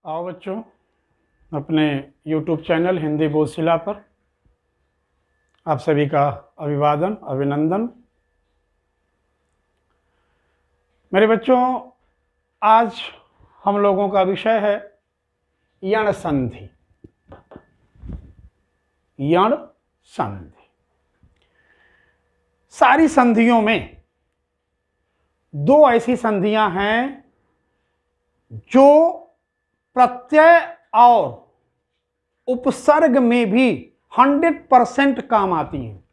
आओ बच्चों, अपने YouTube चैनल हिंदी बोधशिला पर आप सभी का अभिवादन अभिनंदन। मेरे बच्चों, आज हम लोगों का विषय है यण संधि। यण संधि, सारी संधियों में दो ऐसी संधियां हैं जो प्रत्यय और उपसर्ग में भी 100% काम आती हैं।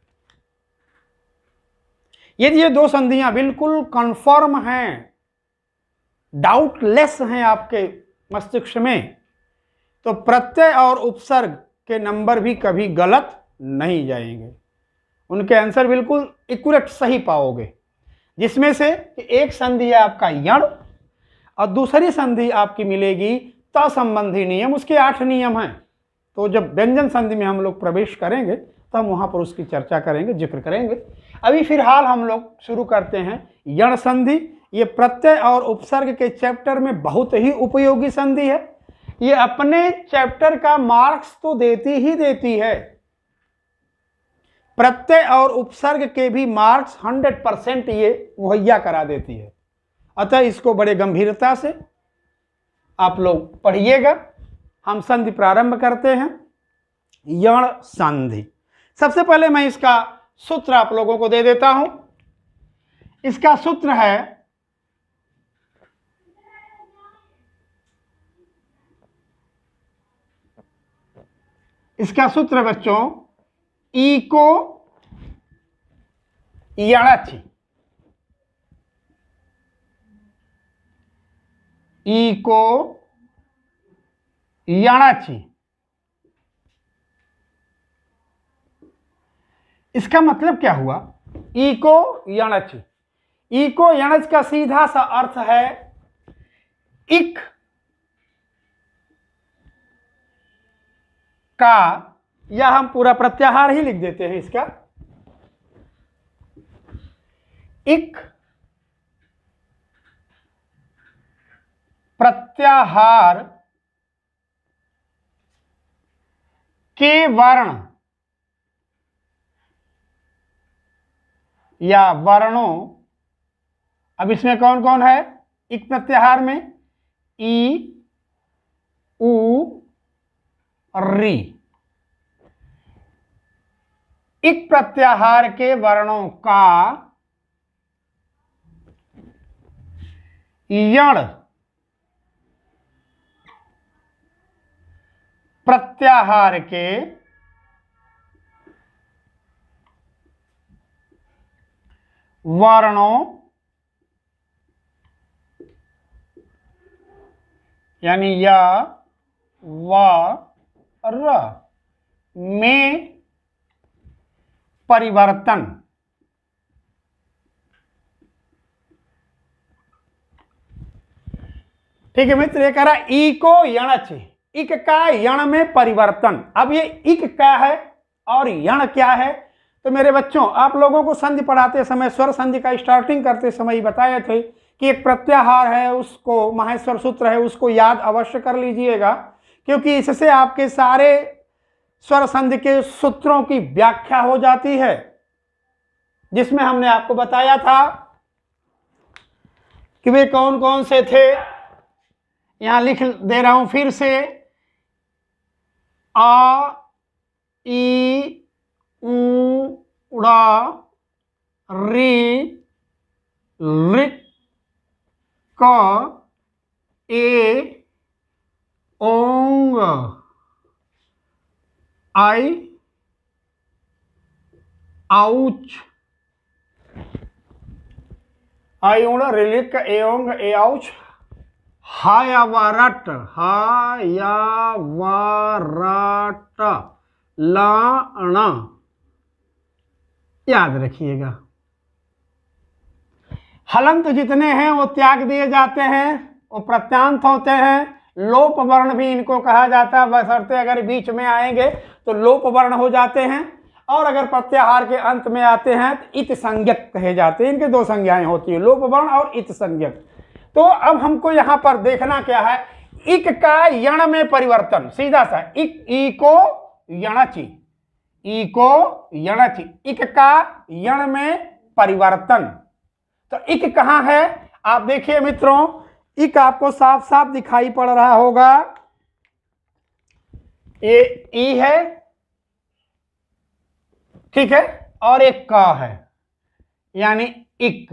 यदि ये दो संधियां बिल्कुल कन्फर्म हैं, डाउटलेस हैं आपके मस्तिष्क में, तो प्रत्यय और उपसर्ग के नंबर भी कभी गलत नहीं जाएंगे। उनके आंसर बिल्कुल एक्यूरेट सही पाओगे। जिसमें से एक संधि है आपका यण और दूसरी संधि आपकी मिलेगी त संबंधी नियम। उसके 8 नियम हैं। तो जब व्यंजन संधि में हम लोग प्रवेश करेंगे तो हम वहां पर उसकी चर्चा करेंगे, जिक्र करेंगे। अभी फिलहाल हम लोग शुरू करते हैं यण संधि। ये प्रत्यय और उपसर्ग के चैप्टर में बहुत ही उपयोगी संधि है। ये अपने चैप्टर का मार्क्स तो देती ही देती है, प्रत्यय और उपसर्ग के भी मार्क्स 100% ये मुहैया करा देती है। अतः इसको बड़े गंभीरता से आप लोग पढ़िएगा। हम संधि प्रारंभ करते हैं। यण संधि, सबसे पहले मैं इसका सूत्र आप लोगों को दे देता हूं। इसका सूत्र है बच्चों इको यणचि। इको यणचि, इसका मतलब क्या हुआ? इको यणचि। इको यणच का सीधा सा अर्थ है इक का, या हम पूरा प्रत्याहार ही लिख देते हैं इसका। इक प्रत्याहार के वर्ण या वर्णों। अब इसमें कौन कौन है इक प्रत्याहार में? ई, उ, री। इक प्रत्याहार के वर्णों का यण प्रत्याहार के वर्णों यानी य, व, र में परिवर्तन। ठीक है मित्र, ये कह रहा इको यणच, इक का यण में परिवर्तन। अब ये इक क्या है और यण क्या है? तो मेरे बच्चों, आप लोगों को संधि पढ़ाते समय, स्वर संधि का स्टार्टिंग करते समय बताए थे कि एक प्रत्याहार है, उसको माहेश्वर सूत्र है, उसको याद अवश्य कर लीजिएगा, क्योंकि इससे आपके सारे स्वर संधि के सूत्रों की व्याख्या हो जाती है। जिसमें हमने आपको बताया था कि वे कौन कौन से थे। यहां लिख दे रहा हूं फिर से। आ, ई, उ, ड़ा, री, ऋ, क, ए, ओंग, आई, आउच, आई उड़, रिलिक, एओंग, ए आउच, हायावरट, हायावरट, लाणा। याद रखिएगा, हलंत जितने हैं वो त्याग दिए जाते हैं, वो प्रत्यांत होते हैं। लोप वर्ण भी इनको कहा जाता है, बशर्ते अगर बीच में आएंगे तो लोप वर्ण हो जाते हैं, और अगर प्रत्याहार के अंत में आते हैं तो इत संज्ञक कहे जाते हैं। इनके दो संज्ञाएं होती है, लोप वर्ण और इत संज्ञक। तो अब हमको यहां पर देखना क्या है, इक का यण में परिवर्तन, सीधा सा इक, ई को यणचि, ई को यणचि, इक का यण में परिवर्तन। तो इक कहां है आप देखिए मित्रों, इक आपको साफ साफ दिखाई पड़ रहा होगा, ये ई है, ठीक है, और एक का है, यानी इक।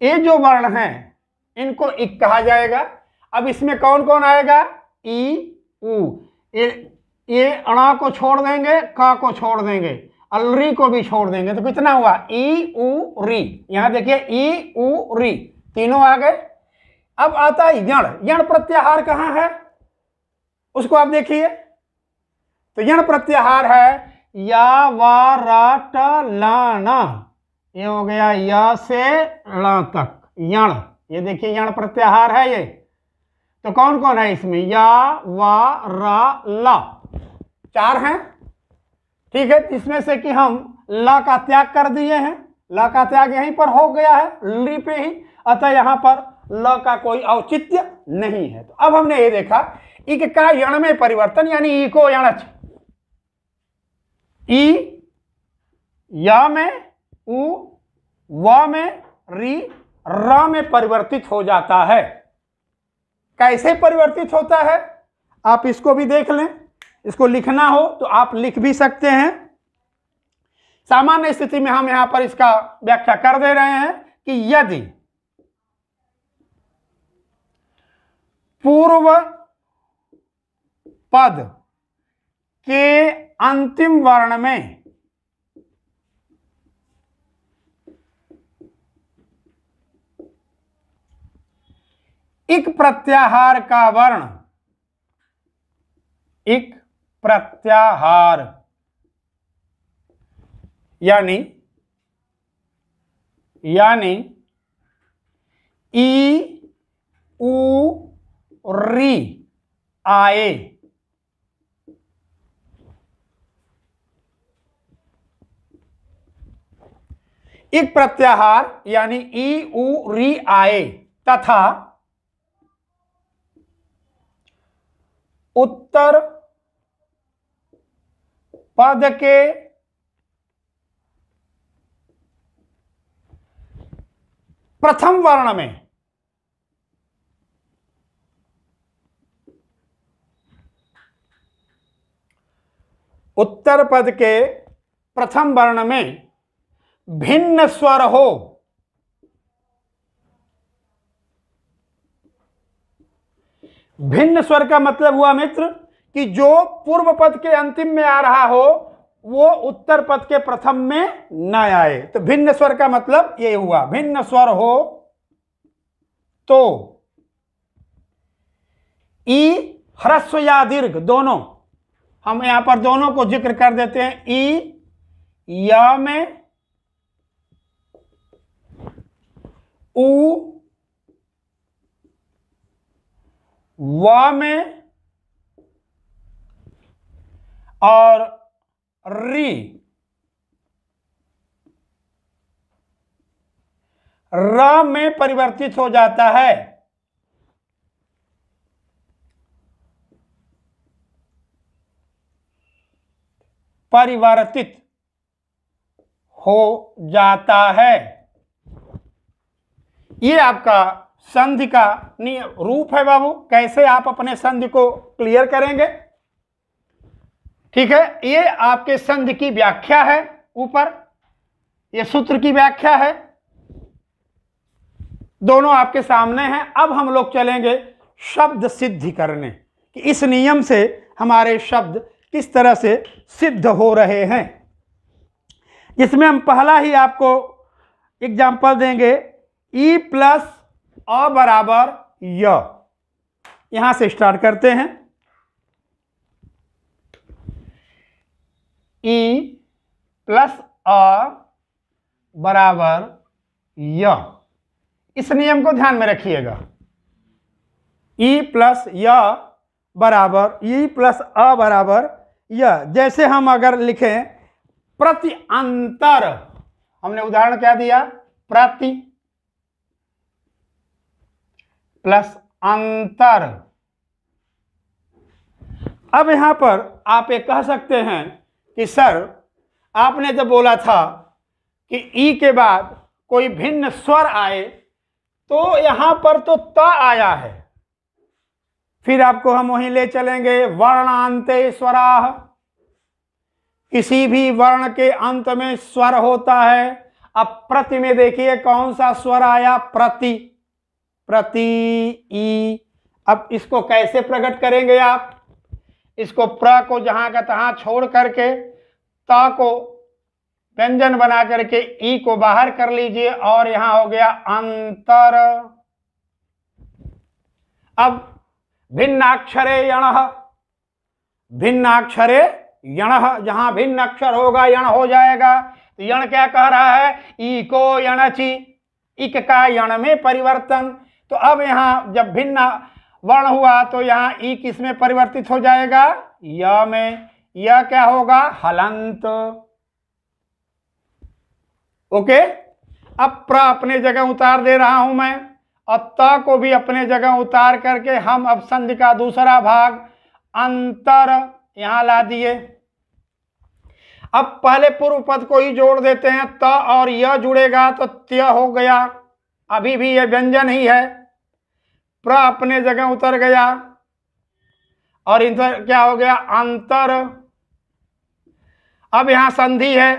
ये जो वर्ण हैं इनको इक कहा जाएगा। अब इसमें कौन कौन आएगा, ई, उ, ये अणा को छोड़ देंगे, का को छोड़ देंगे, अलरी को भी छोड़ देंगे, तो कितना हुआ, ई उ री। यहां देखिए ई उ री, तीनों आ गए। अब आता है यण। यण प्रत्याहार कहां है उसको आप देखिए, तो यण प्रत्याहार है या, वा, रा, ट, ला, ना, ये हो गया या से ला तक यण। ये देखिए यण प्रत्याहार है ये। तो कौन कौन है इसमें, या, वा, रा, ला, 4 हैं, ठीक है। इसमें से कि हम ला का त्याग कर दिए हैं, ला का त्याग यहीं पर हो गया है ली पे ही, अतः यहां पर ल का कोई औचित्य नहीं है। तो अब हमने ये देखा इक का यण में परिवर्तन, यानी ई को यणच, ई या में, उ, व में, री, र में परिवर्तित हो जाता है। कैसे परिवर्तित होता है आप इसको भी देख लें, इसको लिखना हो तो आप लिख भी सकते हैं। सामान्य स्थिति में हम यहां पर इसका व्याख्या कर दे रहे हैं कि यदि पूर्व पद के अंतिम वर्ण में इक प्रत्याहार का वर्ण, इक प्रत्याहार यानी ई उ री आए, इक प्रत्याहार यानी ई उ री आए तथा उत्तर पद के प्रथम वर्ण में उत्तर पद के प्रथम वर्ण में भिन्न स्वर हो, भिन्न स्वर का मतलब हुआ मित्र कि जो पूर्व पद के अंतिम में आ रहा हो वो उत्तर पद के प्रथम में न आए। तो भिन्न स्वर का मतलब ये हुआ, भिन्न स्वर हो तो ई ह्रस्व या दीर्घ दोनों, हम यहां पर दोनों को जिक्र कर देते हैं, ई या में, उ व में और री र में परिवर्तित हो जाता है। परिवर्तित हो जाता है। ये आपका संधि का रूप है बाबू, कैसे आप अपने संधि को क्लियर करेंगे, ठीक है। ये आपके संधि की व्याख्या है, ऊपर ये सूत्र की व्याख्या है, दोनों आपके सामने हैं। अब हम लोग चलेंगे शब्द सिद्धि करने कि इस नियम से हमारे शब्द किस तरह से सिद्ध हो रहे हैं। इसमें हम पहला ही आपको एग्जाम्पल देंगे, ई प्लस अ बराबर य। यहां से स्टार्ट करते हैं। ई प्लस अ बराबर य, इस नियम को ध्यान में रखिएगा। ई प्लस य बराबर, ई प्लस अ बराबर य। जैसे हम अगर लिखें प्रति अंतर, हमने उदाहरण क्या दिया, प्रति प्लस अंतर। अब यहां पर आप ये कह सकते हैं कि सर आपने जब बोला था कि ई के बाद कोई भिन्न स्वर आए तो यहां पर तो त आया है, फिर आपको हम वहीं ले चलेंगे वर्णांते स्वराः, किसी भी वर्ण के अंत में स्वर होता है। अब प्रति में देखिए कौन सा स्वर आया, प्रति, प्रति ई। अब इसको कैसे प्रकट करेंगे आप, इसको प्र को जहां का तहां छोड़ करके ता को व्यंजन बना करके ई को बाहर कर लीजिए और यहां हो गया अंतर। अब भिन्नाक्षरे यणः, भिन्नाक्षरे यणः, जहां भिन्न अक्षर होगा यण हो जाएगा। तो यण क्या कह रहा है, ई को यणचि, इक का यण में परिवर्तन। तो अब यहां जब भिन्न वर्ण हुआ तो यहां ई किस में परिवर्तित हो जाएगा, य में। यह क्या होगा, हलंत। ओके, अब प्र अपने जगह उतार दे रहा हूं मैं और त को भी अपने जगह उतार करके हम अब संधि का दूसरा भाग अंतर यहां ला दिए। अब पहले पूर्व पद को ही जोड़ देते हैं, त और य जुड़ेगा तो त्य हो गया, अभी भी यह व्यंजन ही है। प्र अपने जगह उतर गया और इधर क्या हो गया, अंतर। अब यहां संधि है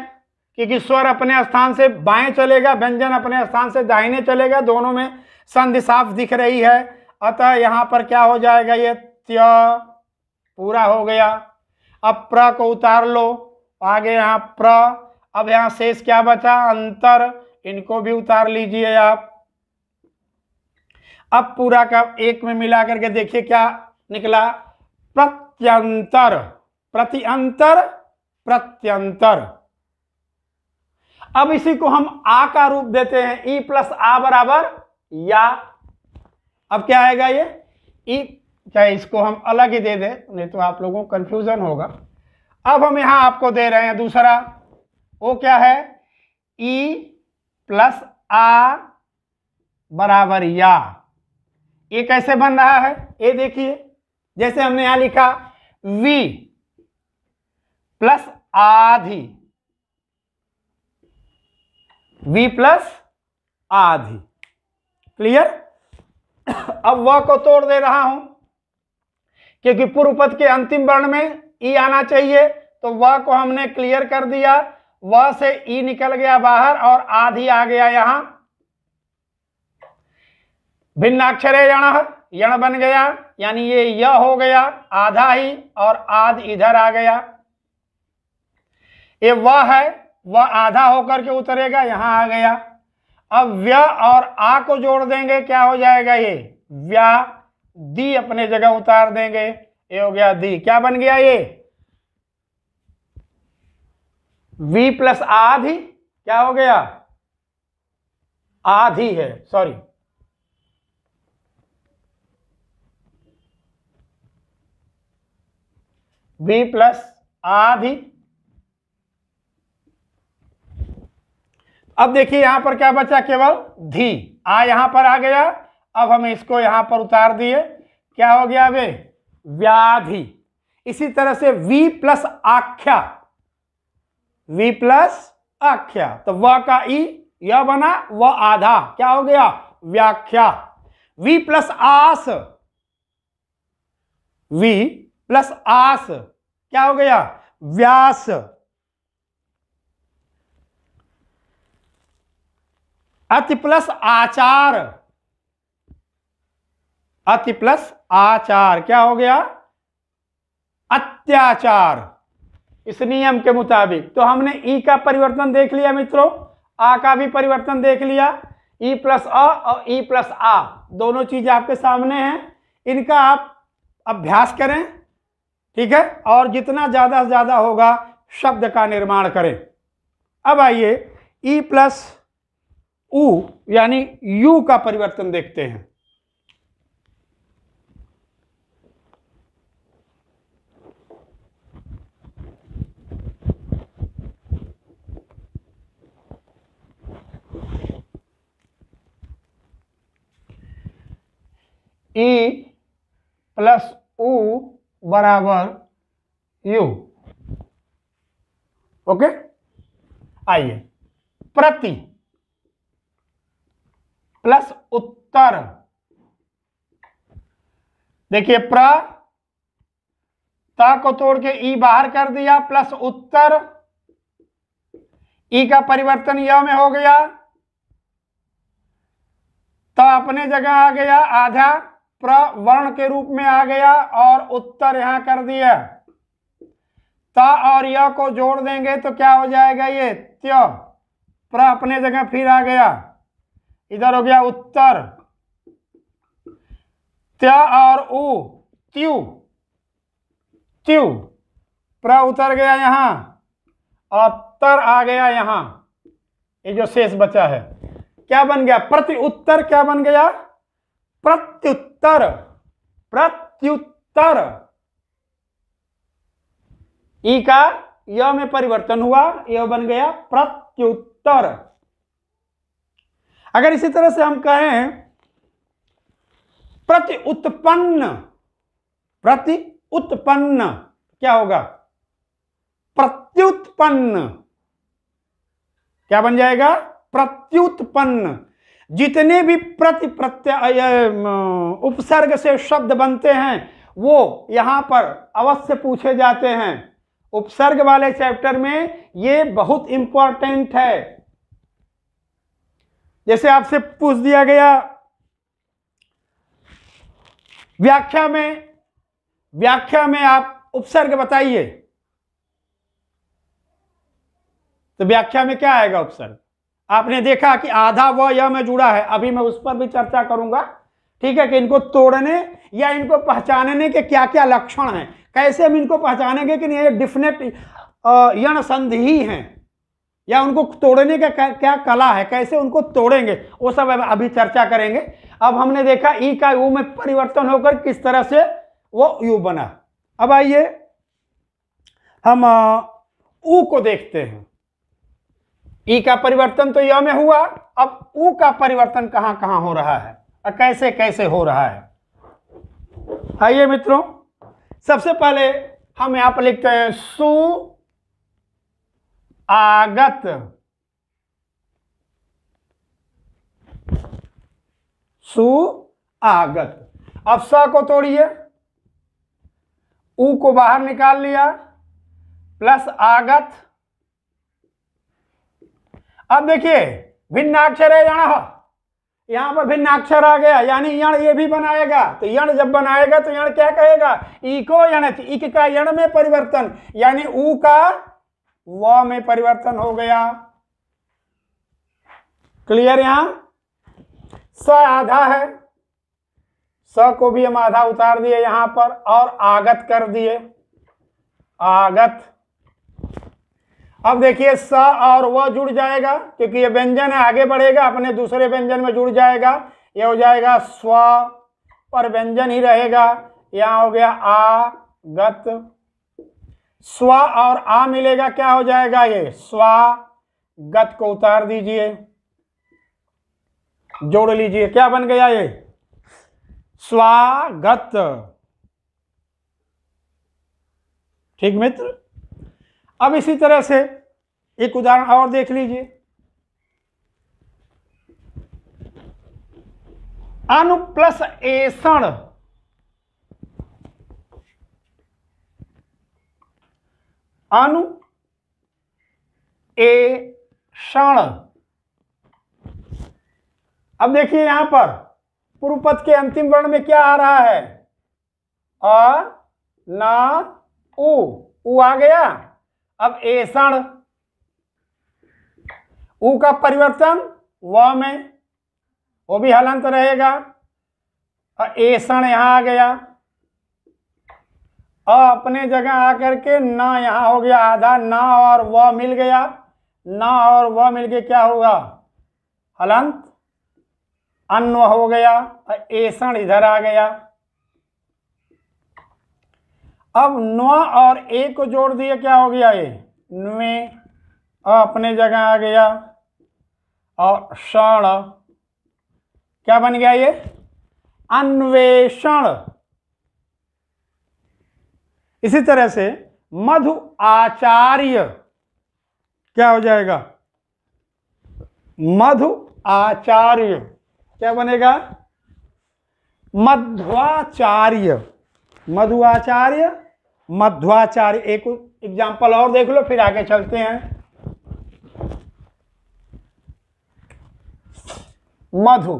क्योंकि स्वर अपने स्थान से बाएं चलेगा, व्यंजन अपने स्थान से दाहिने चलेगा, दोनों में संधि साफ दिख रही है। अतः यहां पर क्या हो जाएगा, ये त्य पूरा हो गया। अब प्र को उतार लो, आगे यहाँ प्र। अब यहाँ शेष क्या बचा, अंतर, इनको भी उतार लीजिए आप। अब पूरा का एक में मिला करके देखिए क्या निकला, प्रत्यंतर, प्रतिअंतर, प्रत्यंतर। अब इसी को हम आ का रूप देते हैं, ई प्लस आ बराबर या। अब क्या आएगा ये ई, चाहे इसको हम अलग ही दे दें, नहीं तो आप लोगों को कंफ्यूजन होगा। अब हम यहां आपको दे रहे हैं दूसरा, वो क्या है, ई प्लस आ बराबर या। ये कैसे बन रहा है, ये देखिए, जैसे हमने यहां लिखा वी प्लस आधी, वी प्लस आधी, क्लियर। अब वह को तोड़ दे रहा हूं क्योंकि पूर्व पद के अंतिम वर्ण में ई आना चाहिए, तो वह को हमने क्लियर कर दिया, वह से ई निकल गया बाहर और आधी आ गया यहां। भिन्नाक्षरे यणः, यण बन गया, यानी ये य हो गया आधा ही और आध इधर आ गया। ये वह है, वह आधा होकर के उतरेगा, यहां आ गया। अब व्य और आ को जोड़ देंगे, क्या हो जाएगा ये व्या। दी अपने जगह उतार देंगे, ये हो गया दी। क्या बन गया ये वी प्लस आधी, क्या हो गया, आधी है, सॉरी, वी प्लस आधी। अब देखिए यहां पर क्या बचा, केवल धी। आ यहां पर आ गया, अब हम इसको यहां पर उतार दिए, क्या हो गया वे व्याधि। इसी तरह से वी प्लस आख्या, वी प्लस आख्या, तो वह का ई यह बना, वह आधा, क्या हो गया व्याख्या। वी प्लस आस, वी प्लस आस, क्या हो गया व्यास। अति प्लस आचार, अति प्लस आचार, क्या हो गया अत्याचार। इस नियम के मुताबिक तो हमने ई का परिवर्तन देख लिया मित्रों, आ का भी परिवर्तन देख लिया। ई प्लस अ और ई प्लस आ दोनों चीज आपके सामने हैं, इनका आप अभ्यास करें, ठीक है, और जितना ज्यादा से ज्यादा होगा शब्द का निर्माण करें। अब आइए ई प्लस उ यानी यू का परिवर्तन देखते हैं। ई प्लस ऊ बराबर यू। ओके, आइए प्रति प्लस उत्तर। देखिए ता को तोड़ के ई बाहर कर दिया, प्लस उत्तर, ई का परिवर्तन य में हो गया, ता अपने जगह आ गया, आधा प्रवर्ण के रूप में आ गया और उत्तर यहां कर दिया। ता और य को जोड़ देंगे तो क्या हो जाएगा, ये त्य, प्र अपने जगह फिर आ गया, इधर हो गया उत्तर, त्य और उ त्यू, त्यू, प्र उतर गया यहां और तर आ गया यहां। ये जो शेष बचा है क्या बन गया, प्रति उत्तर, क्या बन गया, प्रत्युत्तर, प्रत्युत्तर। ई का य में परिवर्तन हुआ, यह बन गया प्रत्युत्तर। अगर इसी तरह से हम कहें प्रति उत्पन्न, प्रति उत्पन्न क्या होगा, प्रत्युत्पन्न, क्या बन जाएगा, प्रत्युत्पन्न। जितने भी प्रति प्रत्यय उपसर्ग से शब्द बनते हैं वो यहां पर अवश्य पूछे जाते हैं। उपसर्ग वाले चैप्टर में ये बहुत इंपॉर्टेंट है। जैसे आपसे पूछ दिया गया व्याख्या में आप उपसर्ग बताइए, तो व्याख्या में क्या आएगा उपसर्ग। आपने देखा कि आधा व य में जुड़ा है, अभी मैं उस पर भी चर्चा करूंगा, ठीक है, कि इनको तोड़ने या इनको पहचानने के क्या क्या लक्षण हैं, कैसे हम इनको पहचानेंगे कि ये डिफिनेट यण संधि ही हैं या उनको तोड़ने का क्या कला है, कैसे उनको तोड़ेंगे, वो सब अभी चर्चा करेंगे। अब हमने देखा ई का यू में परिवर्तन होकर किस तरह से वो यू बना। अब आइए हम ऊ को देखते हैं। ई का परिवर्तन तो य में हुआ, अब ऊ का परिवर्तन कहां कहां हो रहा है और कैसे कैसे हो रहा है। आइए मित्रों, सबसे पहले हम यहां पर लिखते हैं सु आगत, सु आगत। अब स को तोड़िए, ऊ को बाहर निकाल लिया, प्लस आगत। अब देखिए भिन्नाक्षर है यहां पर भिन्नाक्षर आ गया, यानी यण ये भी बनाएगा। तो यण जब बनाएगा तो यण क्या कहेगा, ई को यण, इक का यण में परिवर्तन, यानी ऊ का व में परिवर्तन हो गया। क्लियर। यहां स आधा है, स को भी हम आधा उतार दिए यहां पर और आगत कर दिए, आगत। अब देखिए स और व जुड़ जाएगा क्योंकि ये व्यंजन है, आगे बढ़ेगा अपने दूसरे व्यंजन में जुड़ जाएगा, ये हो जाएगा स्व, पर व्यंजन ही रहेगा। यहां हो गया आ गत, स्व और आ मिलेगा, क्या हो जाएगा, ये स्वा गत को उतार दीजिए, जोड़ लीजिए, क्या बन गया, ये स्वागत। ठीक मित्र। अब इसी तरह से एक उदाहरण और देख लीजिए। अनु प्लस एषण, अनु एषण। अब देखिए यहां पर पूर्व पद के अंतिम वर्ण में क्या आ रहा है, अ न उ आ गया। अब एषण, उ का परिवर्तन व में, वो भी हलंत रहेगा, एषण यहां आ गया, अ अपने जगह आकर के न यहां हो गया आधा, न और व मिल गया, न और व मिल के क्या होगा, हलंत, अन्व हो गया, एषण इधर आ गया। अब न और ए को जोड़ दिए, क्या हो गया, ये न्वे, अपने जगह आ गया और क्षण, क्या बन गया, ये अन्वेषण। इसी तरह से मधु आचार्य क्या हो जाएगा? मधु आचार्य क्या बनेगा? मध्वाचार्य। मधुआचार्य, मध्वाचार्य। एक एग्जाम्पल और देख लो, फिर आगे चलते हैं। मधु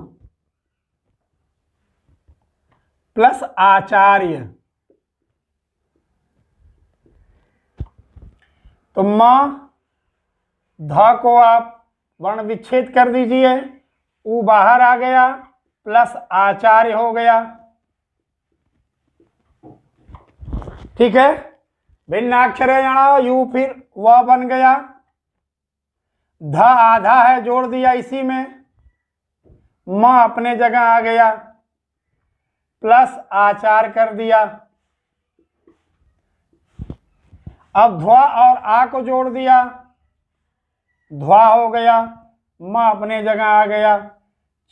प्लस आचार्य, तो म ध को आप वर्ण विच्छेद कर दीजिए, उ बाहर आ गया, प्लस आचार्य हो गया। ठीक है, भिन्नाक्षर यण यू, फिर व बन गया। ध आधा है, जोड़ दिया इसी में, म अपने जगह आ गया, प्लस आचार कर दिया। अब ध्वा और आ को जोड़ दिया, ध्वा हो गया, म अपने जगह आ गया।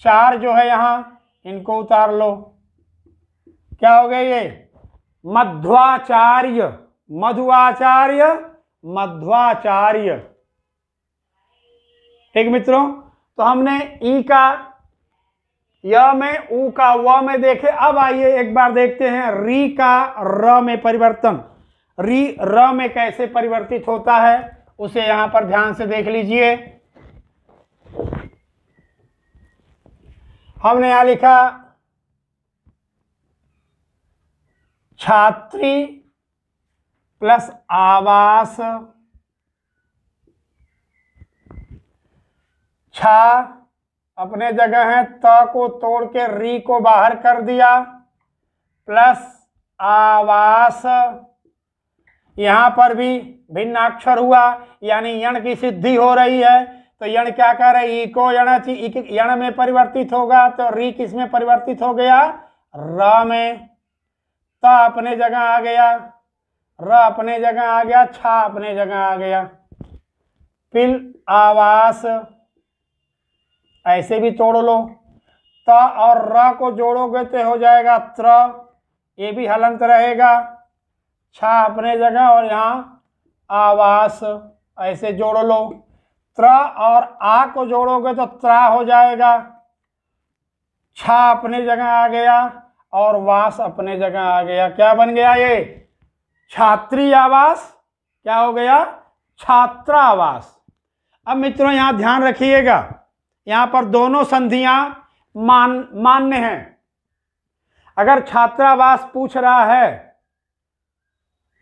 चार जो है यहां, इनको उतार लो, क्या हो गया ये? मध्वाचार्य। मधुआचार्य, मध्वाचार्य। ठीक मित्रों, तो हमने ई का य में, उ का व में देखे। अब आइए एक बार देखते हैं री का र में परिवर्तन। री र में कैसे परिवर्तित होता है, उसे यहां पर ध्यान से देख लीजिए। हमने यहां लिखा छात्री प्लस आवास, छा अपने जगह है, त को तोड़ के री को बाहर कर दिया, प्लस आवास। यहां पर भी भिन्न अक्षर हुआ, यानी यण की सिद्धि हो रही है। तो यण क्या कर रहे? ई को यण में परिवर्तित होगा, तो री किस में परिवर्तित हो गया? र में। त अपने जगह आ गया, र अपने जगह आ गया, छा अपने जगह आ गया। फिर आवास, ऐसे भी तोड़ लो, त और र को जोड़ोगे तो हो जाएगा त्र, ये भी हलंत रहेगा। छा अपने जगह और यहाँ आवास, ऐसे जोड़ लो। त्र और आ को जोड़ोगे तो त्रा हो जाएगा। छा अपने जगह आ गया और वास अपने जगह आ गया। क्या बन गया ये? छात्री आवास। क्या हो गया? छात्रावास। अब मित्रों यहां ध्यान रखिएगा, यहां पर दोनों संधियां मान्य हैं। अगर छात्रावास पूछ रहा है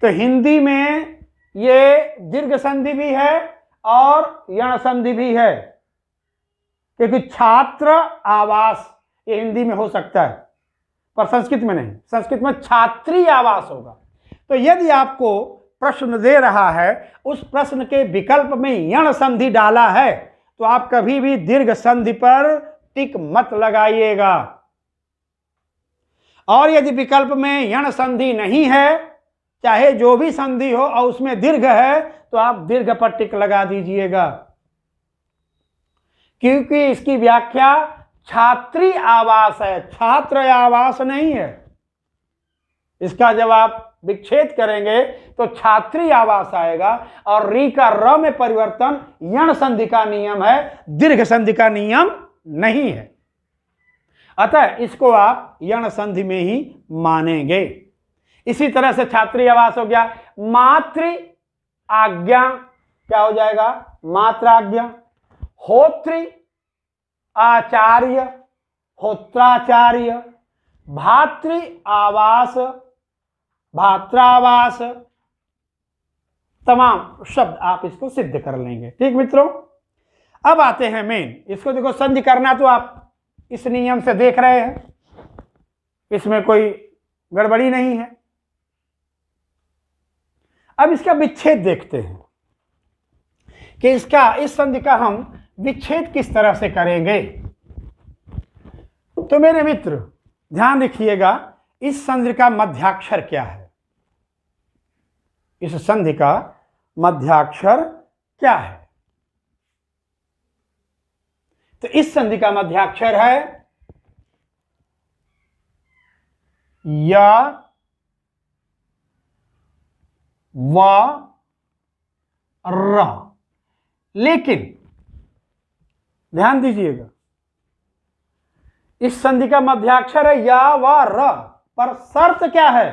तो हिंदी में ये दीर्घ संधि भी है और यण संधि भी है, क्योंकि छात्र आवास ये हिंदी में हो सकता है, पर संस्कृत में नहीं। संस्कृत में छात्री आवास होगा। तो यदि आपको प्रश्न दे रहा है, उस प्रश्न के विकल्प में यण संधि डाला है, तो आप कभी भी दीर्घ संधि पर टिक मत लगाइएगा। और यदि विकल्प में यण संधि नहीं है, चाहे जो भी संधि हो और उसमें दीर्घ है, तो आप दीर्घ पर टिक लगा दीजिएगा, क्योंकि इसकी व्याख्या छात्री आवास है, छात्र आवास नहीं है। इसका जब आप विच्छेद करेंगे तो छात्री आवास आएगा, और री का र में परिवर्तन यण संधि का नियम है, दीर्घ संधि का नियम नहीं है। अतः इसको आप यण संधि में ही मानेंगे। इसी तरह से छात्री आवास हो गया। मातृ आज्ञा क्या हो जाएगा? मात्र आज्ञा। होत्री आचार्य, होत्राचार्य। भातृ आवास, भात्रावास। तमाम शब्द आप इसको सिद्ध कर लेंगे। ठीक मित्रों, अब आते हैं मेन। इसको देखो, संधि करना तो आप इस नियम से देख रहे हैं, इसमें कोई गड़बड़ी नहीं है। अब इसका विच्छेद देखते हैं कि इस संधि का हम विच्छेद किस तरह से करेंगे। तो मेरे मित्र ध्यान रखिएगा, इस संधि का मध्याक्षर क्या है? इस संधि का मध्याक्षर क्या है? तो इस संधि का मध्याक्षर है या व र। लेकिन ध्यान दीजिएगा, इस संधि का मध्याक्षर है या व र, पर शर्त क्या है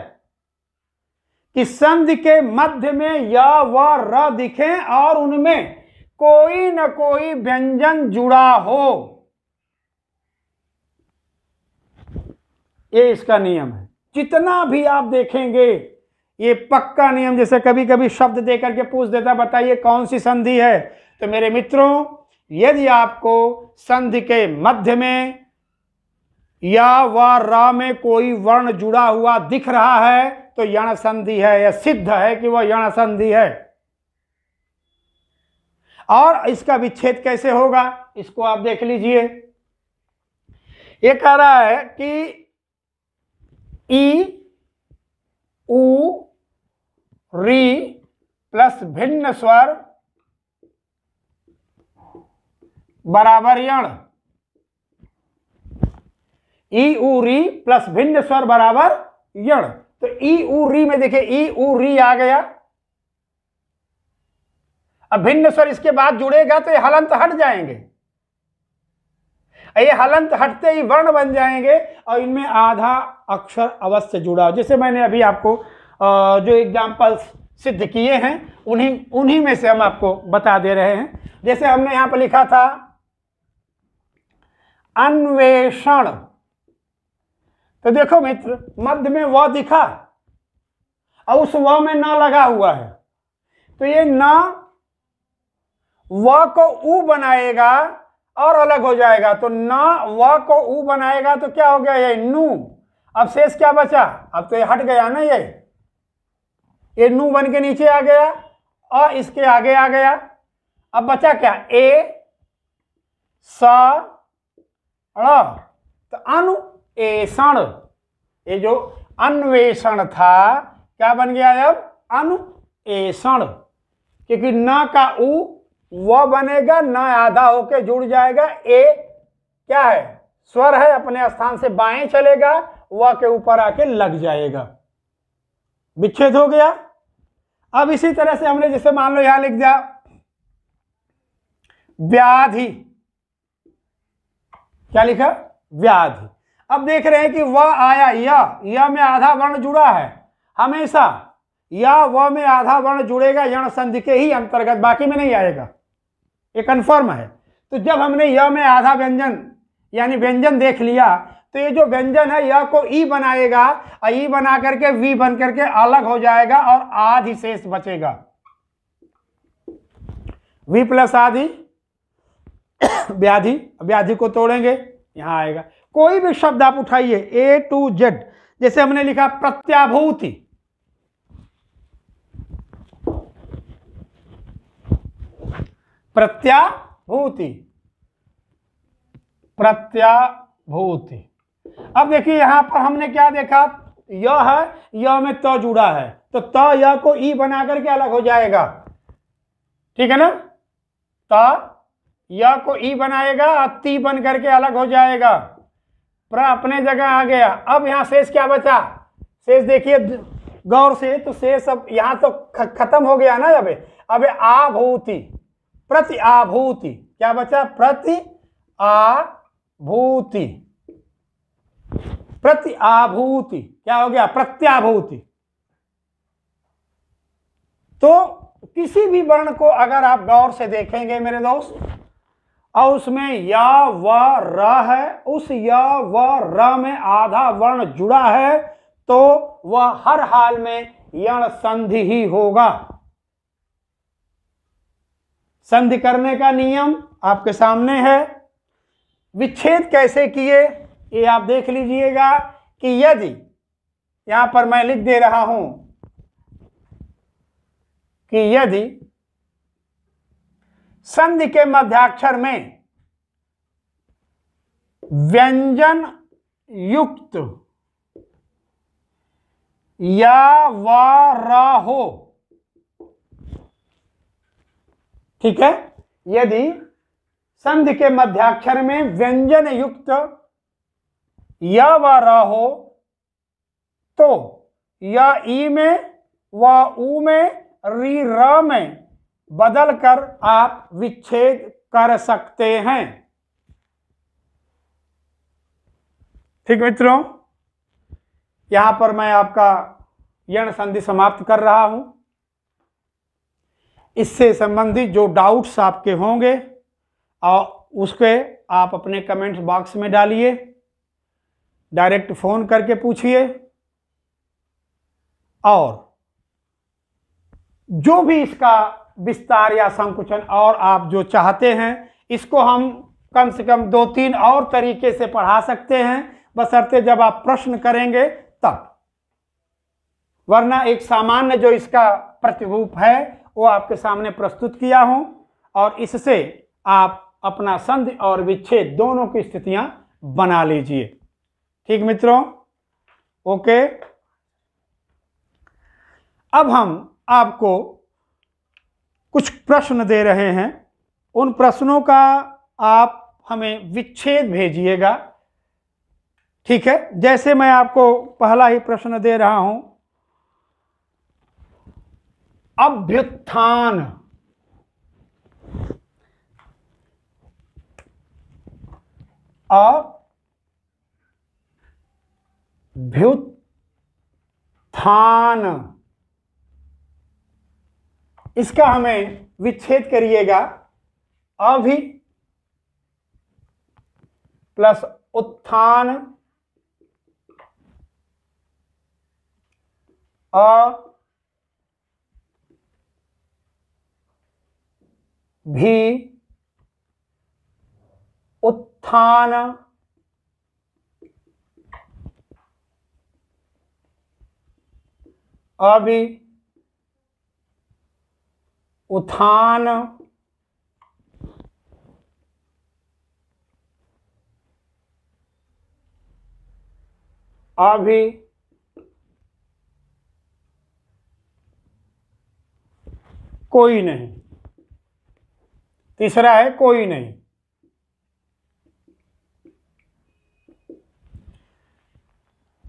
कि संधि के मध्य में या व र दिखे और उनमें कोई न कोई व्यंजन जुड़ा हो। ये इसका नियम है। जितना भी आप देखेंगे ये पक्का नियम। जैसे कभी कभी शब्द देकर के पूछ देता बताइए कौन सी संधि है, तो मेरे मित्रों यदि आपको संधि के मध्य में या व रा में कोई वर्ण जुड़ा हुआ दिख रहा है तो यण संधि है, यह सिद्ध है कि वह यण संधि है। और इसका विच्छेद कैसे होगा इसको आप देख लीजिए। ये कह रहा है कि ई उ री प्लस भिन्न स्वर बराबर यण। ई उ री प्लस भिन्न स्वर बराबर यण। तो ई उ री में देखिए ई उ री आ गया। अब भिन्न स्वर इसके बाद जुड़ेगा तो ये हलंत हट जाएंगे। ये हलंत हटते ही वर्ण बन जाएंगे और इनमें आधा अक्षर अवश्य जुड़ा। जैसे मैंने अभी आपको जो एग्जाम्पल्स सिद्ध किए हैं उन्हीं में से हम आपको बता दे रहे हैं। जैसे हमने यहां पर लिखा था अन्वेषण, तो देखो मित्र मध्य में व दिखा और उस व में न लगा हुआ है, तो ये न व को उ बनाएगा और अलग हो जाएगा। तो न व को उ बनाएगा तो क्या हो गया ये नू। अब शेष क्या बचा, अब तो ये हट गया ना, ये नू बन के नीचे आ गया और इसके आगे आ गया। अब बचा क्या ए स ण, तो अनुएषण। ये जो अन्वेषण था क्या बन गया अब अनुएषण, क्योंकि न का उ व बनेगा, न आधा होके जुड़ जाएगा। ए क्या है स्वर है, अपने स्थान से बाएं चलेगा, व के ऊपर आके लग जाएगा, विच्छेद हो गया। अब इसी तरह से हमने जैसे मान लो यहां लिख दिया व्याधि, क्या लिखा व्याधि। अब देख रहे हैं कि व आया या में आधा वर्ण जुड़ा है। हमेशा या व में आधा वर्ण जुड़ेगा यण संधि के ही अंतर्गत, बाकी में नहीं आएगा, ये कन्फर्म है। तो जब हमने य में आधा व्यंजन यानी व्यंजन देख लिया तो ये जो व्यंजन है य को ई बनाएगा और ई बना करके वी बन करके अलग हो जाएगा और आधि शेष बचेगा। वी प्लस आधि व्याधि, व्याधि को तोड़ेंगे यहां आएगा। कोई भी शब्द आप उठाइए ए टू जेड, जैसे हमने लिखा प्रत्याभूति, प्रत्याभूति, प्रत्याभूति। अब देखिए यहां पर हमने क्या देखा, य है, य में त जुड़ा है तो त य को ई बना करके अलग हो जाएगा, ठीक है ना। त य को ई बनाएगा और ती बन करके अलग हो जाएगा, प्र अपने जगह आ गया। अब यहां शेष क्या बचा, शेष देखिए गौर से, तो शेष अब यहां तो खत्म हो गया ना। अब आभूति, प्रति आभूति, क्या बचा प्रति आभूति, प्रति आभूति क्या हो गया प्रत्याभूति। तो किसी भी वर्ण को अगर आप गौर से देखेंगे मेरे दोस्त और उसमें या व र है, उस या व र में आधा वर्ण जुड़ा है तो वह हर हाल में यण संधि ही होगा। संधि करने का नियम आपके सामने है। विच्छेद कैसे किए ये आप देख लीजिएगा कि यदि यहां पर मैं लिख दे रहा हूं कि यदि संधि के मध्याक्षर में व्यंजन युक्त या व र हो, ठीक है, यदि संधि के मध्याक्षर में व्यंजन युक्त या व र हो तो या ई में व ऊ में री र में बदल कर आप विच्छेद कर सकते हैं। ठीक मित्रों, यहां पर मैं आपका यण संधि समाप्त कर रहा हूं। इससे संबंधित जो डाउट्स आपके होंगे और उसके आप अपने कमेंट्स बॉक्स में डालिए, डायरेक्ट फोन करके पूछिए, और जो भी इसका विस्तार या संकुचन और आप जो चाहते हैं, इसको हम कम से कम 2-3 और तरीके से पढ़ा सकते हैं, बशर्ते जब आप प्रश्न करेंगे तब। वरना एक सामान्य जो इसका प्रतिरूप है वो आपके सामने प्रस्तुत किया हूं, और इससे आप अपना संधि और विच्छेद दोनों की स्थितियां बना लीजिए। ठीक मित्रों, ओके। अब हम आपको कुछ प्रश्न दे रहे हैं, उन प्रश्नों का आप हमें विच्छेद भेजिएगा। ठीक है, जैसे मैं आपको पहला ही प्रश्न दे रहा हूं, अभ्युत्थान। अभ्युत्थान, इसका हमें विच्छेद करिएगा। अभि प्लस उत्थान, भी उत्थान, अभी उत्थान, अभी कोई नहीं। तीसरा है कोई नहीं।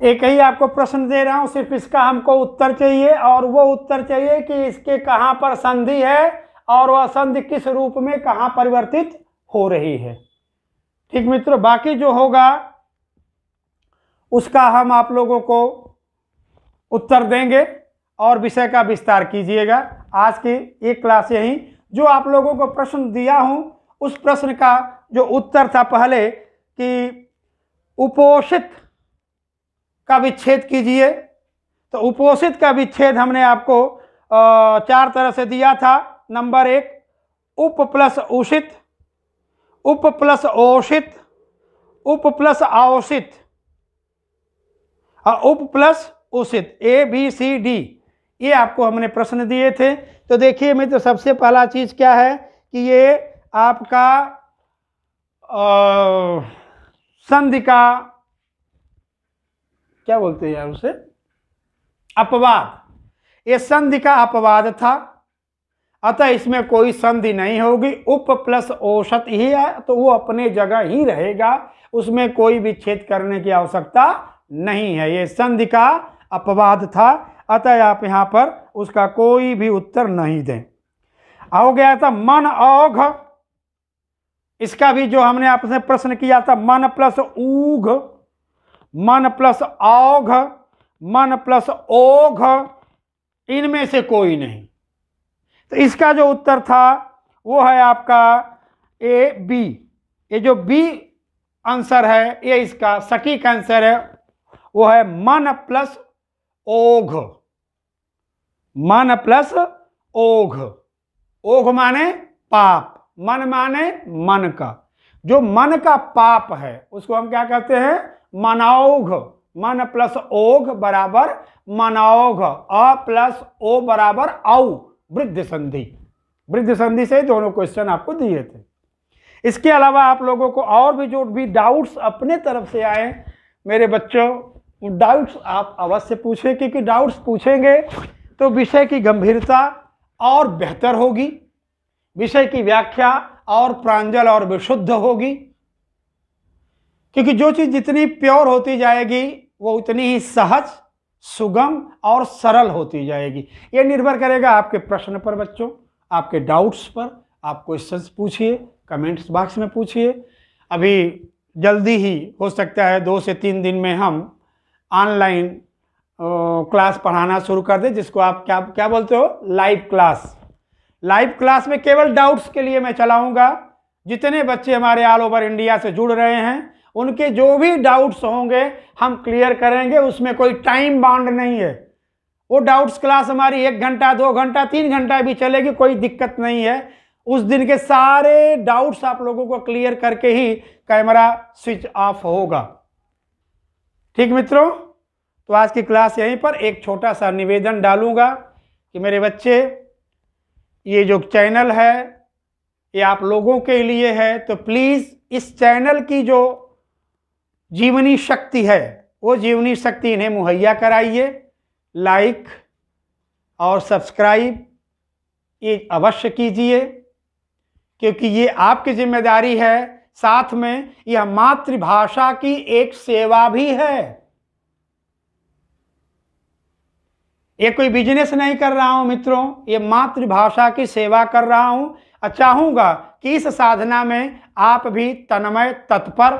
एक ही आपको प्रश्न दे रहा हूं, सिर्फ इसका हमको उत्तर चाहिए, और वो उत्तर चाहिए कि इसके कहां पर संधि है और वह संधि किस रूप में कहां परिवर्तित हो रही है। ठीक मित्रों, बाकी जो होगा उसका हम आप लोगों को उत्तर देंगे और विषय का विस्तार कीजिएगा। आज की एक क्लास यही, जो आप लोगों को प्रश्न दिया हूं उस प्रश्न का जो उत्तर था पहले कि उपोषित का विच्छेद कीजिए, तो उपोषित का विच्छेद हमने आपको 4 तरह से दिया था। नंबर 1 उप प्लस उषित, उप प्लस ओषित, उप प्लस आवषित, उप प्लस उषित, ABCD, ये आपको हमने प्रश्न दिए थे। तो देखिए मित्र, सबसे पहला चीज क्या है कि ये आपका संधि का क्या बोलते हैं यार उसे, अपवाद। ये संधि का अपवाद था, अतः इसमें कोई संधि नहीं होगी। उप प्लस औसत ही है तो वो अपने जगह ही रहेगा, उसमें कोई विच्छेद करने की आवश्यकता नहीं है। ये संधि का अपवाद था, अतः आप यहां पर उसका कोई भी उत्तर नहीं दें। हो गया था मन औघ, इसका भी जो हमने आपसे प्रश्न किया था, मन प्लस ऊघ, मन प्लस औघ, मन प्लस ओघ, इनमें से कोई नहीं। तो इसका जो उत्तर था वो है आपका AB। ये जो B आंसर है, ये इसका सटीक आंसर है, वो है मन प्लस ओघ। मन प्लस ओघ, ओघ माने पाप, मन माने मन का। जो मन का पाप है उसको हम क्या कहते हैं, मनौघ। मन प्लस ओघ बराबर मनौघ, अ प्लस ओ बराबर औ, वृद्धि संधि। वृद्धि संधि से दोनों क्वेश्चन आपको दिए थे। इसके अलावा आप लोगों को और भी जो भी डाउट्स अपने तरफ से आए मेरे बच्चों, डाउट्स आप अवश्य पूछें, क्योंकि डाउट्स पूछेंगे तो विषय की गंभीरता और बेहतर होगी, विषय की व्याख्या और प्रांजल और विशुद्ध होगी। क्योंकि जो चीज़ जितनी प्योर होती जाएगी वो उतनी ही सहज, सुगम और सरल होती जाएगी। ये निर्भर करेगा आपके प्रश्न पर बच्चों, आपके डाउट्स पर। आप क्वेश्चंस पूछिए, कमेंट्स बॉक्स में पूछिए। अभी जल्दी ही हो सकता है 2 से 3 दिन में हम ऑनलाइन क्लास पढ़ाना शुरू कर दें, जिसको आप क्या क्या बोलते हो, लाइव क्लास। लाइव क्लास में केवल डाउट्स के लिए मैं चलाऊंगा। जितने बच्चे हमारे ऑल ओवर इंडिया से जुड़ रहे हैं, उनके जो भी डाउट्स होंगे हम क्लियर करेंगे। उसमें कोई टाइम बाउंड नहीं है। वो डाउट्स क्लास हमारी 1 घंटा, 2 घंटा, 3 घंटा भी चलेगी, कोई दिक्कत नहीं है। उस दिन के सारे डाउट्स आप लोगों को क्लियर करके ही कैमरा स्विच ऑफ होगा। ठीक मित्रों, तो आज की क्लास यहीं पर। एक छोटा सा निवेदन डालूंगा कि मेरे बच्चे, ये जो चैनल है ये आप लोगों के लिए है, तो प्लीज़ इस चैनल की जो जीवनी शक्ति है वो जीवनी शक्ति इन्हें मुहैया कराइए। लाइक और सब्सक्राइब ये अवश्य कीजिए, क्योंकि ये आपकी जिम्मेदारी है। साथ में यह मातृभाषा की एक सेवा भी है। ये कोई बिजनेस नहीं कर रहा हूं मित्रों, ये मातृभाषा की सेवा कर रहा हूं। चाहूंगा कि इस साधना में आप भी तन्मय तत्पर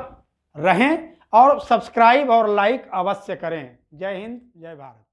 रहें और सब्सक्राइब और लाइक अवश्य करें। जय हिंद, जय भारत।